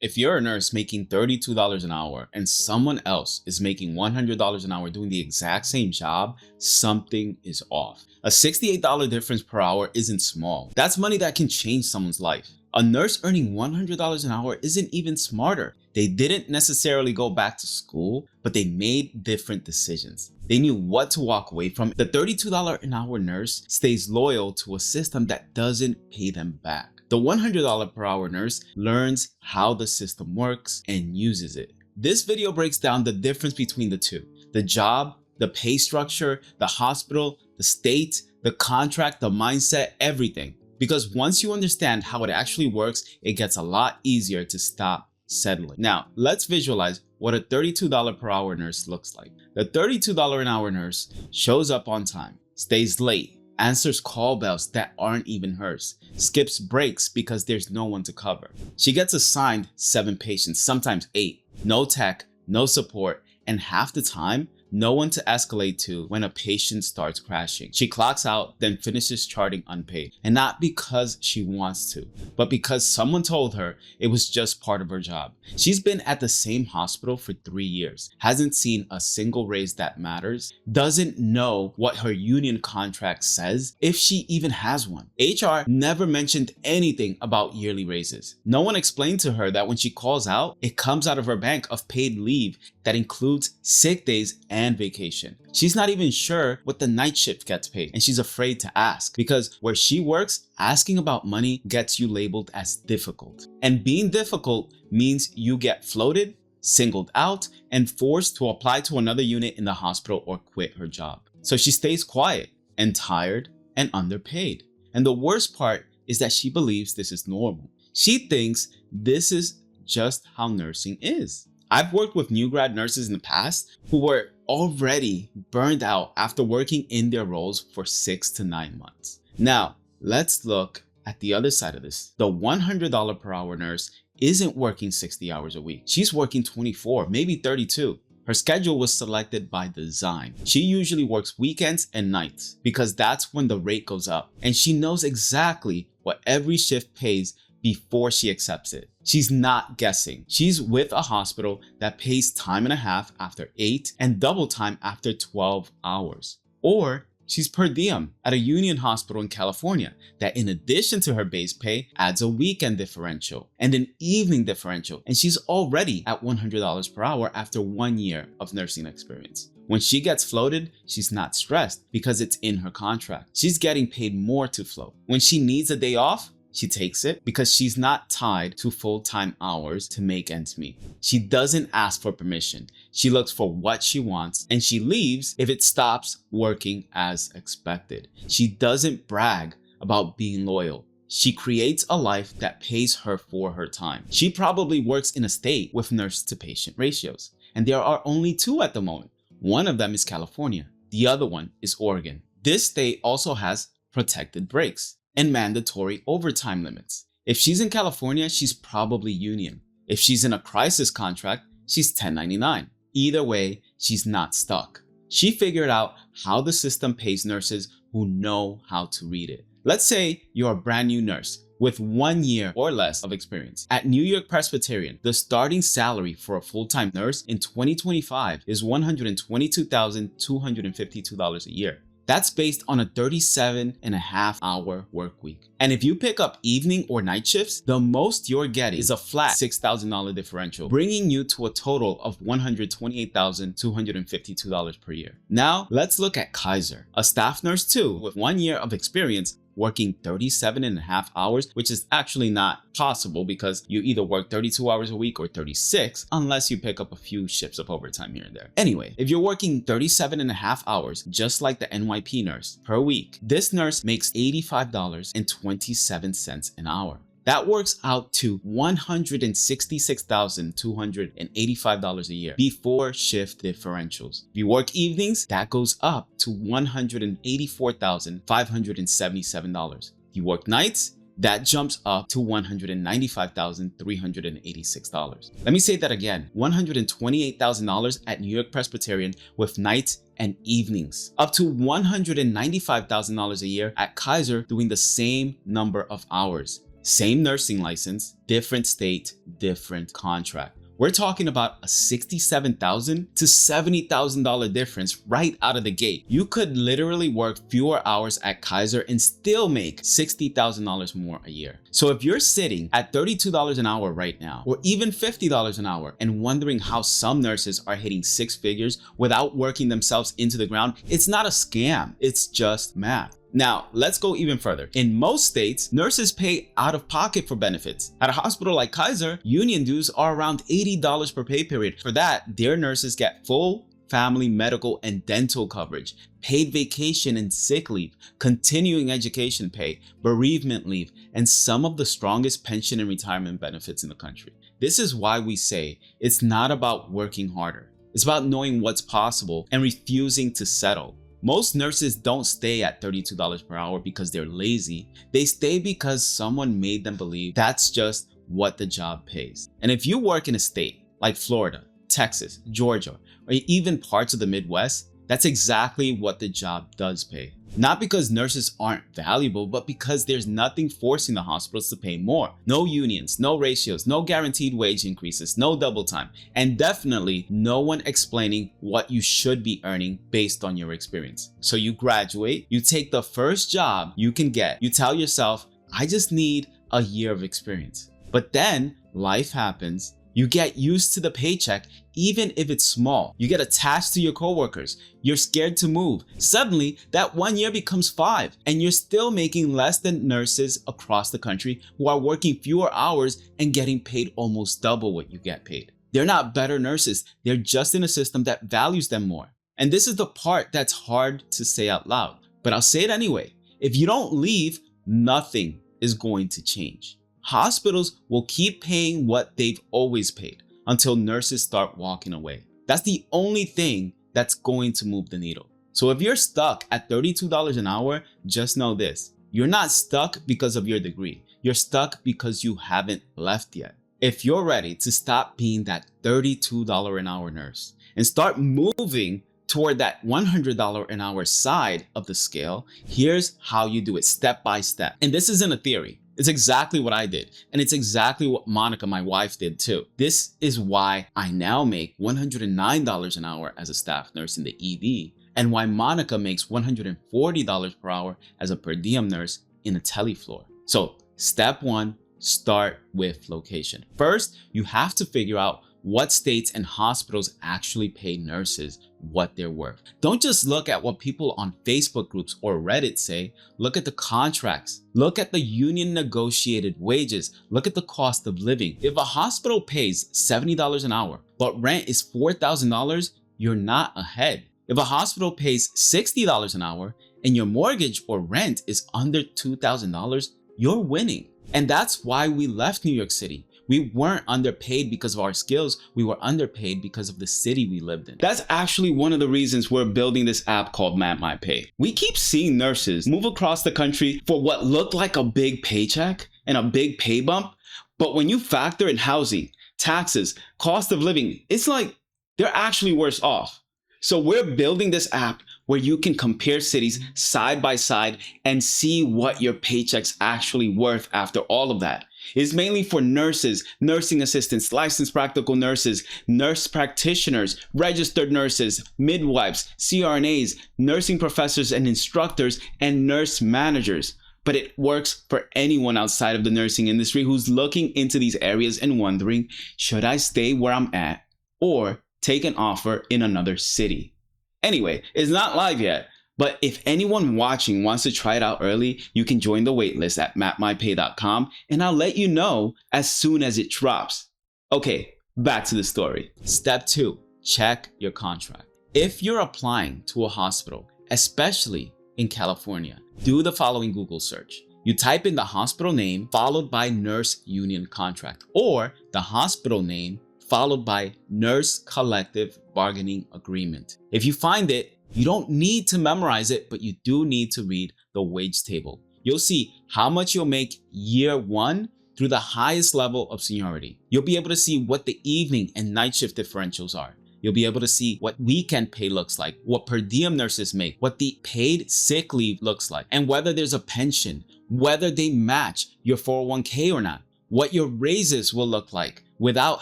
If you're a nurse making $32 an hour and someone else is making $100 an hour doing the exact same job, something is off. A $68 difference per hour isn't small. That's money that can change someone's life. A nurse earning $100 an hour isn't even smarter. They didn't necessarily go back to school, but they made different decisions. They knew what to walk away from. The $32 an hour nurse stays loyal to a system that doesn't pay them back. The $100 per hour nurse learns how the system works and uses it. This video breaks down the difference between the two: the job, the pay structure, the hospital, the state, the contract, the mindset, everything. Because once you understand how it actually works, it gets a lot easier to stop settling. Now, let's visualize what a $32 per hour nurse looks like. The $32 an hour nurse shows up on time, stays late, answers call bells that aren't even hers, skips breaks because there's no one to cover. She gets assigned 7 patients, sometimes 8, no tech, no support, and half the time, no one to escalate to when a patient starts crashing. She clocks out, then finishes charting unpaid. And not because she wants to, but because someone told her it was just part of her job. She's been at the same hospital for 3 years, hasn't seen a single raise that matters, doesn't know what her union contract says, if she even has one. HR never mentioned anything about yearly raises. No one explained to her that when she calls out, it comes out of her bank of paid leave that includes sick days and vacation. She's not even sure what the night shift gets paid, and she's afraid to ask because where she works, asking about money gets you labeled as difficult. And being difficult means you get floated, singled out, and forced to apply to another unit in the hospital or quit her job. So she stays quiet and tired and underpaid. And the worst part is that she believes this is normal. She thinks this is just how nursing is. I've worked with new grad nurses in the past who were already burned out after working in their roles for 6 to 9 months. Now, let's look at the other side of this. The $100 per hour nurse isn't working 60 hours a week. She's working 24, maybe 32. Her schedule was selected by design. She usually works weekends and nights because that's when the rate goes up. And she knows exactly what every shift pays before she accepts it. She's not guessing. She's with a hospital that pays time and a half after 8 and double time after 12 hours. Or she's per diem at a union hospital in California that, in addition to her base pay, adds a weekend differential and an evening differential. And she's already at $100 per hour after 1 year of nursing experience. When she gets floated, she's not stressed because it's in her contract. She's getting paid more to float. When she needs a day off, she takes it because she's not tied to full-time hours to make ends meet. She doesn't ask for permission. She looks for what she wants and she leaves if it stops working as expected. She doesn't brag about being loyal. She creates a life that pays her for her time. She probably works in a state with nurse to patient ratios, and there are only 2 at the moment. One of them is California. The other one is Oregon. This state also has protected breaks and mandatory overtime limits. If she's in California, she's probably union. If she's in a crisis contract, she's 1099. Either way, she's not stuck. She figured out how the system pays nurses who know how to read it. Let's say you're a brand new nurse with 1 year or less of experience. At New York Presbyterian, the starting salary for a full-time nurse in 2025 is $122,252 a year. That's based on a 37.5-hour work week. And if you pick up evening or night shifts, the most you're getting is a flat $6,000 differential, bringing you to a total of $128,252 per year. Now, let's look at Kaiser, a staff nurse too, with 1 year of experience, working 37.5 hours, which is actually not possible because you either work 32 hours a week or 36, unless you pick up a few shifts of overtime here and there. Anyway, if you're working 37.5 hours, just like the NYP nurse, per week, this nurse makes $85.27 an hour. That works out to $166,285 a year before shift differentials. If you work evenings, that goes up to $184,577. If you work nights, that jumps up to $195,386. Let me say that again, $128,000 at New York Presbyterian with nights and evenings, up to $195,000 a year at Kaiser doing the same number of hours. Same nursing license, different state, different contract. We're talking about a $67,000 to $70,000 difference right out of the gate. You could literally work fewer hours at Kaiser and still make $60,000 more a year. So if you're sitting at $32 an hour right now, or even $50 an hour, and wondering how some nurses are hitting six figures without working themselves into the ground, it's not a scam, it's just math. Now, let's go even further. In most states, nurses pay out of pocket for benefits. At a hospital like Kaiser, union dues are around $80 per pay period. For that, their nurses get full family, medical, and dental coverage, paid vacation and sick leave, continuing education pay, bereavement leave, and some of the strongest pension and retirement benefits in the country. This is why we say it's not about working harder. It's about knowing what's possible and refusing to settle. Most nurses don't stay at $32 per hour because they're lazy. They stay because someone made them believe that's just what the job pays. And if you work in a state like Florida, Texas, Georgia, or even parts of the Midwest, that's exactly what the job does pay. Not because nurses aren't valuable, but because there's nothing forcing the hospitals to pay more. No unions, no ratios, no guaranteed wage increases, no double time, and definitely no one explaining what you should be earning based on your experience. So you graduate, you take the first job you can get. You tell yourself, I just need a year of experience. But then life happens. You get used to the paycheck, even if it's small. You get attached to your coworkers. You're scared to move. Suddenly, that 1 year becomes 5, and you're still making less than nurses across the country who are working fewer hours and getting paid almost double what you get paid. They're not better nurses. They're just in a system that values them more. And this is the part that's hard to say out loud, but I'll say it anyway. If you don't leave, nothing is going to change. Hospitals will keep paying what they've always paid until nurses start walking away. That's the only thing that's going to move the needle. So if you're stuck at $32 an hour, just know this. You're not stuck because of your degree. You're stuck because you haven't left yet. If you're ready to stop being that $32 an hour nurse and start moving toward that $100 an hour side of the scale, here's how you do it step by step. And this isn't a theory. It's exactly what I did. And it's exactly what Monica, my wife, did too. This is why I now make $109 an hour as a staff nurse in the ED, and why Monica makes $140 per hour as a per diem nurse in a telefloor. So step one, start with location. First, you have to figure out what states and hospitals actually pay nurses what they're worth. Don't just look at what people on Facebook groups or Reddit say. Look at the contracts. Look at the union negotiated wages. Look at the cost of living. If a hospital pays $70 an hour, but rent is $4,000, you're not ahead. If a hospital pays $60 an hour and your mortgage or rent is under $2,000, you're winning. And that's why we left New York City. We weren't underpaid because of our skills. We were underpaid because of the city we lived in. That's actually one of the reasons we're building this app called MapMyPay. We keep seeing nurses move across the country for what looked like a big paycheck and a big pay bump. But when you factor in housing, taxes, cost of living, it's like they're actually worse off. So we're building this app where you can compare cities side by side and see what your paycheck's actually worth after all of that. It's mainly for nurses, nursing assistants, licensed practical nurses, nurse practitioners, registered nurses, midwives, CRNAs, nursing professors and instructors, and nurse managers. But it works for anyone outside of the nursing industry who's looking into these areas and wondering, should I stay where I'm at or take an offer in another city? Anyway, it's not live yet. But if anyone watching wants to try it out early, you can join the waitlist at mapmypay.com, and I'll let you know as soon as it drops. Okay, back to the story. Step 2, check your contract. If you're applying to a hospital, especially in California, do the following Google search. You type in the hospital name followed by nurse union contract, or the hospital name followed by nurse collective bargaining agreement. If you find it, you don't need to memorize it, but you do need to read the wage table. You'll see how much you'll make year 1 through the highest level of seniority. You'll be able to see what the evening and night shift differentials are. You'll be able to see what weekend pay looks like, what per diem nurses make, what the paid sick leave looks like, and whether there's a pension, whether they match your 401k or not, what your raises will look like without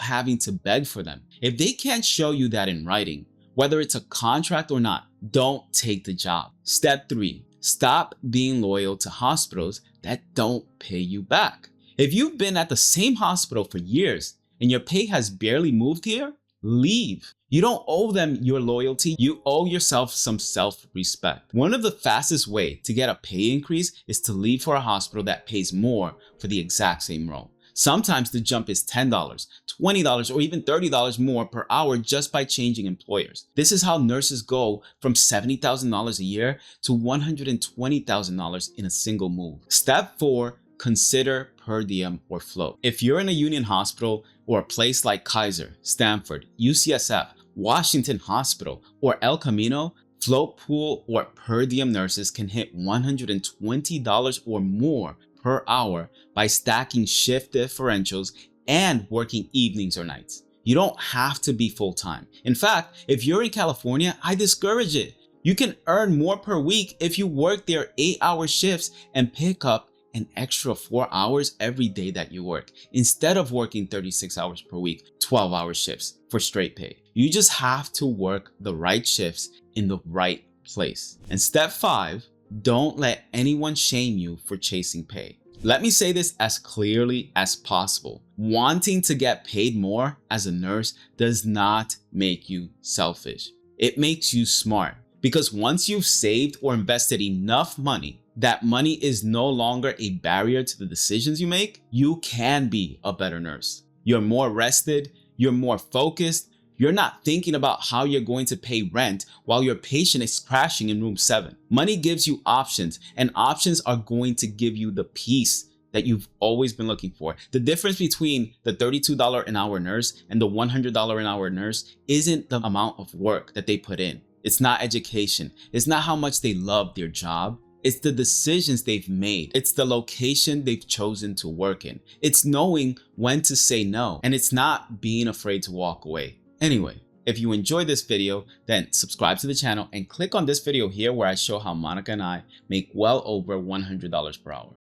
having to beg for them. If they can't show you that in writing, whether it's a contract or not, don't take the job. Step 3, stop being loyal to hospitals that don't pay you back. If you've been at the same hospital for years and your pay has barely moved here, leave. You don't owe them your loyalty, you owe yourself some self-respect. One of the fastest ways to get a pay increase is to leave for a hospital that pays more for the exact same role. Sometimes the jump is $10, $20, or even $30 more per hour just by changing employers. This is how nurses go from $70,000 a year to $120,000 in a single move. Step 4, consider per diem or float. If you're in a union hospital or a place like Kaiser, Stanford, UCSF, Washington Hospital, or El Camino, float pool or per diem nurses can hit $120 or more per hour by stacking shift differentials and working evenings or nights. You don't have to be full-time. In fact, if you're in California, I discourage it. You can earn more per week if you work their 8-hour shifts and pick up an extra 4 hours every day that you work, instead of working 36 hours per week, 12-hour shifts for straight pay. You just have to work the right shifts in the right place. And step 5, don't let anyone shame you for chasing pay. Let me say this as clearly as possible. Wanting to get paid more as a nurse does not make you selfish. It makes you smart, because once you've saved or invested enough money, that money is no longer a barrier to the decisions you make, you can be a better nurse. You're more rested, you're more focused, you're not thinking about how you're going to pay rent while your patient is crashing in room 7. Money gives you options, and options are going to give you the peace that you've always been looking for. The difference between the $32 an hour nurse and the $100 an hour nurse isn't the amount of work that they put in. It's not education. It's not how much they love their job. It's the decisions they've made. It's the location they've chosen to work in. It's knowing when to say no, and it's not being afraid to walk away. Anyway, if you enjoyed this video, then subscribe to the channel and click on this video here where I show how Monica and I make well over $100 per hour.